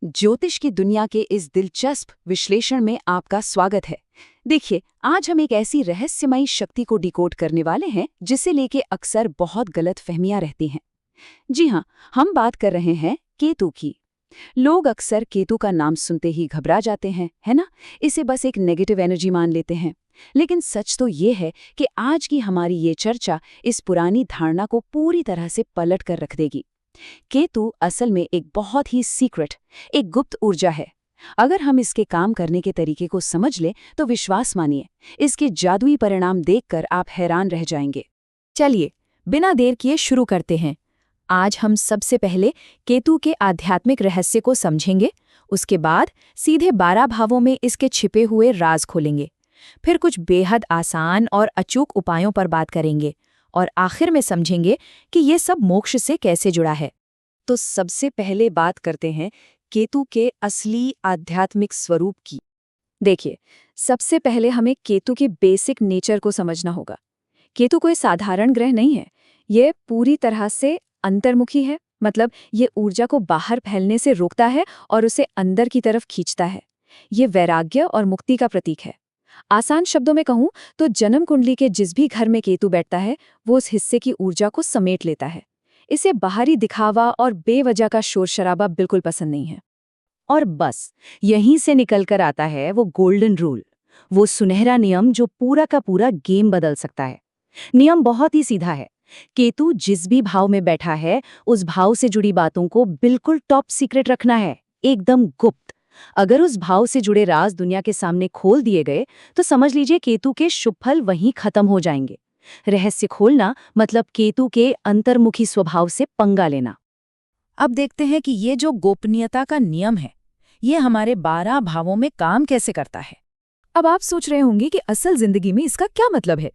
ज्योतिष की दुनिया के इस दिलचस्प विश्लेषण में आपका स्वागत है। देखिए, आज हम एक ऐसी रहस्यमयी शक्ति को डिकोड करने वाले हैं जिसे लेके अक्सर बहुत गलत फहमियां रहती हैं। जी हाँ, हम बात कर रहे हैं केतु की। लोग अक्सर केतु का नाम सुनते ही घबरा जाते हैं, है ना? इसे बस एक नेगेटिव एनर्जी मान लेते हैं। लेकिन सच तो ये है कि आज की हमारी ये चर्चा इस पुरानी धारणा को पूरी तरह से पलट कर रख देगी। केतु असल में एक बहुत ही सीक्रेट, एक गुप्त ऊर्जा है। अगर हम इसके काम करने के तरीके को समझ लें तो विश्वास मानिए, इसके जादुई परिणाम देखकर आप हैरान रह जाएंगे। चलिए, बिना देर किए शुरू करते हैं। आज हम सबसे पहले केतु के आध्यात्मिक रहस्य को समझेंगे, उसके बाद सीधे 12 भावों में इसके छिपे हुए राज खोलेंगे। फिर कुछ बेहद आसान और अचूक उपायों पर बात करेंगे और आखिर में समझेंगे कि ये सब मोक्ष से कैसे जुड़ा है। तो सबसे पहले बात करते हैं केतु के असली आध्यात्मिक स्वरूप की। देखिए, सबसे पहले हमें केतु के बेसिक नेचर को समझना होगा। केतु कोई साधारण ग्रह नहीं है, ये पूरी तरह से अंतर्मुखी है। मतलब ये ऊर्जा को बाहर फैलने से रोकता है और उसे अंदर की तरफ खींचता है। ये वैराग्य और मुक्ति का प्रतीक है। आसान शब्दों में कहूं तो जन्म कुंडली के जिस भी घर में केतु बैठता है वो उस हिस्से की ऊर्जा को समेट लेता है। इसे बाहरी दिखावा और बेवजह का शोर शराबा बिल्कुल पसंद नहीं है। और बस यहीं से निकल कर आता है वो गोल्डन रूल, वो सुनहरा नियम जो पूरा का पूरा गेम बदल सकता है। नियम बहुत ही सीधा है। केतु जिस भी भाव में बैठा है उस भाव से जुड़ी बातों को बिल्कुल टॉप सीक्रेट रखना है, एकदम गुप्त। अगर उस भाव से जुड़े राज दुनिया के सामने खोल दिए गए तो समझ लीजिए केतु के शुभ फल वहीं खत्म हो जाएंगे। रहस्य खोलना मतलब केतु के अंतर्मुखी स्वभाव से पंगा लेना। अब देखते हैं कि ये जो गोपनीयता का नियम है, ये हमारे 12 भावों में काम कैसे करता है। अब आप सोच रहे होंगे कि असल जिंदगी में इसका क्या मतलब है।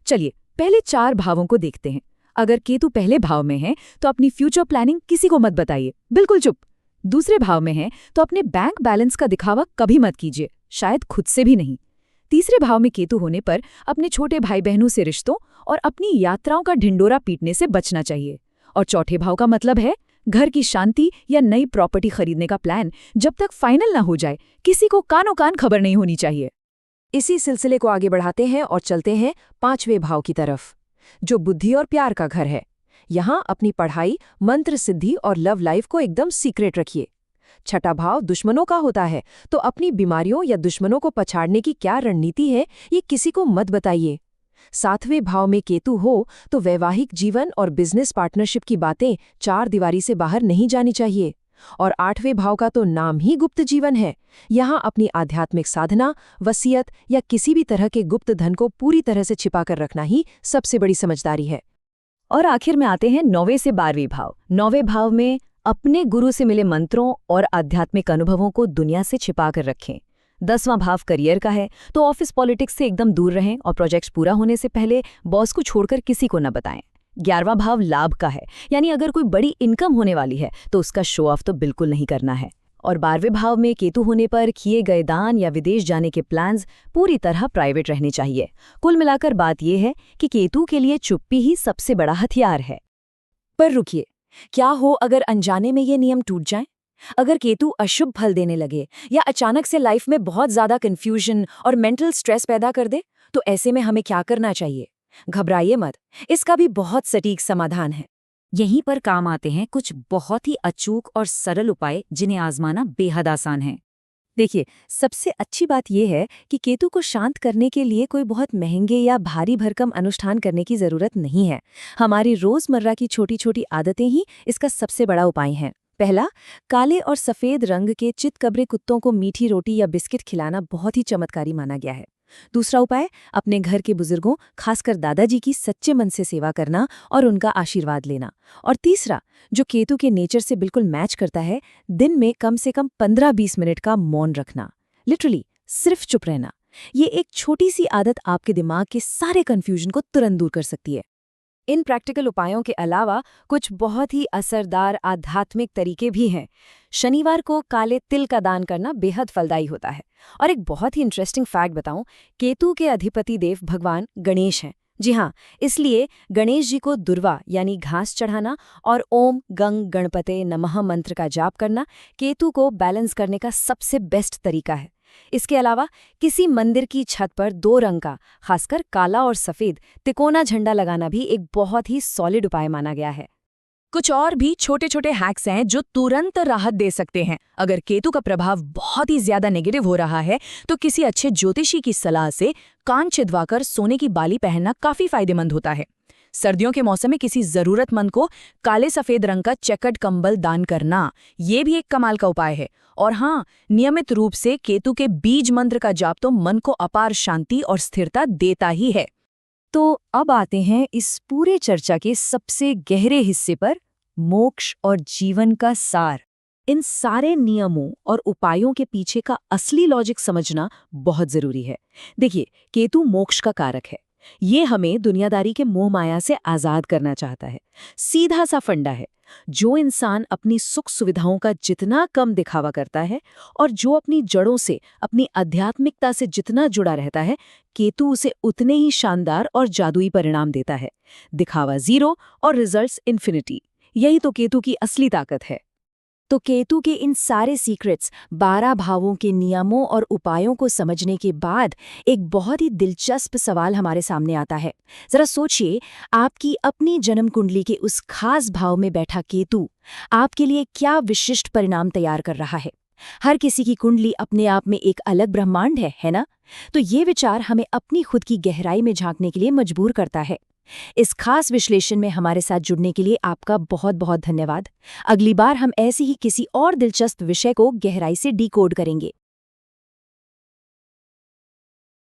चलिए, पहले 4 भावों को देखते हैं। अगर केतु पहले भाव में है तो अपनी फ्यूचर प्लानिंग किसी को मत बताइए, बिल्कुल चुप। दूसरे भाव में है तो अपने बैंक बैलेंस का दिखावा कभी मत कीजिए, शायद खुद से भी नहीं। तीसरे भाव में केतु होने पर अपने छोटे भाई बहनों से रिश्तों और अपनी यात्राओं का ढिंडोरा पीटने से बचना चाहिए। और चौथे भाव का मतलब है घर की शांति या नई प्रॉपर्टी खरीदने का प्लान जब तक फाइनल ना हो जाए किसी को कानो कान खबर नहीं होनी चाहिए। इसी सिलसिले को आगे बढ़ाते हैं और चलते हैं 5वें भाव की तरफ, जो बुद्धि और प्यार का घर है। यहाँ अपनी पढ़ाई, मंत्र सिद्धि और लव लाइफ को एकदम सीक्रेट रखिए। छठा भाव दुश्मनों का होता है, तो अपनी बीमारियों या दुश्मनों को पछाड़ने की क्या रणनीति है ये किसी को मत बताइए। 7वें भाव में केतु हो तो वैवाहिक जीवन और बिजनेस पार्टनरशिप की बातें 4 दीवारी से बाहर नहीं जानी चाहिए। और 8वें भाव का तो नाम ही गुप्त जीवन है। यहाँ अपनी आध्यात्मिक साधना, वसीयत या किसी भी तरह के गुप्त धन को पूरी तरह से छिपा कर रखना ही सबसे बड़ी समझदारी है। और आखिर में आते हैं 9वें से 12वें भाव। 9वें भाव में अपने गुरु से मिले मंत्रों और आध्यात्मिक अनुभवों को दुनिया से छिपा कर रखें। 10वां भाव करियर का है, तो ऑफिस पॉलिटिक्स से एकदम दूर रहें और प्रोजेक्ट्स पूरा होने से पहले बॉस को छोड़कर किसी को न बताएं। 11वां भाव लाभ का है, यानी अगर कोई बड़ी इनकम होने वाली है तो उसका शो ऑफ तो बिल्कुल नहीं करना है। और 12वें भाव में केतु होने पर किए गए दान या विदेश जाने के प्लान्स पूरी तरह प्राइवेट रहने चाहिए। कुल मिलाकर बात यह है कि केतु के लिए चुप्पी ही सबसे बड़ा हथियार है। पर रुकिए, क्या हो अगर अनजाने में ये नियम टूट जाएं? अगर केतु अशुभ फल देने लगे या अचानक से लाइफ में बहुत ज्यादा कंफ्यूजन और मेंटल स्ट्रेस पैदा कर दे, तो ऐसे में हमें क्या करना चाहिए? घबराइए मत, इसका भी बहुत सटीक समाधान है। यहीं पर काम आते हैं कुछ बहुत ही अचूक और सरल उपाय जिन्हें आजमाना बेहद आसान है। देखिए, सबसे अच्छी बात यह है कि केतु को शांत करने के लिए कोई बहुत महंगे या भारी भरकम अनुष्ठान करने की जरूरत नहीं है। हमारी रोजमर्रा की छोटी छोटी आदतें ही इसका सबसे बड़ा उपाय हैं। पहला, काले और सफेद रंग के चितकबरे कुत्तों को मीठी रोटी या बिस्किट खिलाना बहुत ही चमत्कारी माना गया है। दूसरा उपाय, अपने घर के बुजुर्गों, खासकर दादाजी की सच्चे मन से सेवा करना और उनका आशीर्वाद लेना। और तीसरा, जो केतु के नेचर से बिल्कुल मैच करता है, दिन में कम से कम 15-20 मिनट का मौन रखना। लिटरली सिर्फ चुप रहना। ये एक छोटी सी आदत आपके दिमाग के सारे कंफ्यूजन को तुरंत दूर कर सकती है। इन प्रैक्टिकल उपायों के अलावा कुछ बहुत ही असरदार आध्यात्मिक तरीके भी हैं। शनिवार को काले तिल का दान करना बेहद फलदायी होता है। और एक बहुत ही इंटरेस्टिंग फैक्ट बताऊं, केतु के अधिपति देव भगवान गणेश हैं, जी हाँ, इसलिए गणेश जी को दुर्वा यानी घास चढ़ाना और ओम गंग गणपते नमः मंत्र का जाप करना केतु को बैलेंस करने का सबसे बेस्ट तरीका है। इसके अलावा किसी मंदिर की छत पर 2 रंग का, खासकर काला और सफेद, तिकोना झंडा लगाना भी एक बहुत ही सॉलिड उपाय माना गया है। कुछ और भी छोटे छोटे हैक्स हैं जो तुरंत राहत दे सकते हैं। अगर केतु का प्रभाव बहुत ही ज्यादा नेगेटिव हो रहा है तो किसी अच्छे ज्योतिषी की सलाह से कान छिदवाकर सोने की बाली पहनना काफी फायदेमंद होता है। सर्दियों के मौसम में किसी जरूरतमंद को काले सफेद रंग का चेकर्ड कंबल दान करना, ये भी एक कमाल का उपाय है। और हाँ, नियमित रूप से केतु के बीज मंत्र का जाप तो मन को अपार शांति और स्थिरता देता ही है। तो अब आते हैं इस पूरे चर्चा के सबसे गहरे हिस्से पर, मोक्ष और जीवन का सार। इन सारे नियमों और उपायों के पीछे का असली लॉजिक समझना बहुत जरूरी है। देखिए, केतु मोक्ष का कारक है। ये हमें दुनियादारी के मोह माया से आजाद करना चाहता है। सीधा सा फंडा है। जो इंसान अपनी सुख सुविधाओं का जितना कम दिखावा करता है और जो अपनी जड़ों से, अपनी आध्यात्मिकता से जितना जुड़ा रहता है, केतु उसे उतने ही शानदार और जादुई परिणाम देता है। दिखावा 0 और रिजल्ट्स इन्फिनिटी। यही तो केतु की असली ताकत है। तो केतु के इन सारे सीक्रेट्स, 12 भावों के नियमों और उपायों को समझने के बाद एक बहुत ही दिलचस्प सवाल हमारे सामने आता है। जरा सोचिए, आपकी अपनी जन्म कुंडली के उस खास भाव में बैठा केतु आपके लिए क्या विशिष्ट परिणाम तैयार कर रहा है। हर किसी की कुंडली अपने आप में एक अलग ब्रह्मांड है ना? तो ये विचार हमें अपनी खुद की गहराई में झांकने के लिए मजबूर करता है। इस खास विश्लेषण में हमारे साथ जुड़ने के लिए आपका बहुत बहुत धन्यवाद। अगली बार हम ऐसे ही किसी और दिलचस्प विषय को गहराई से डिकोड करेंगे।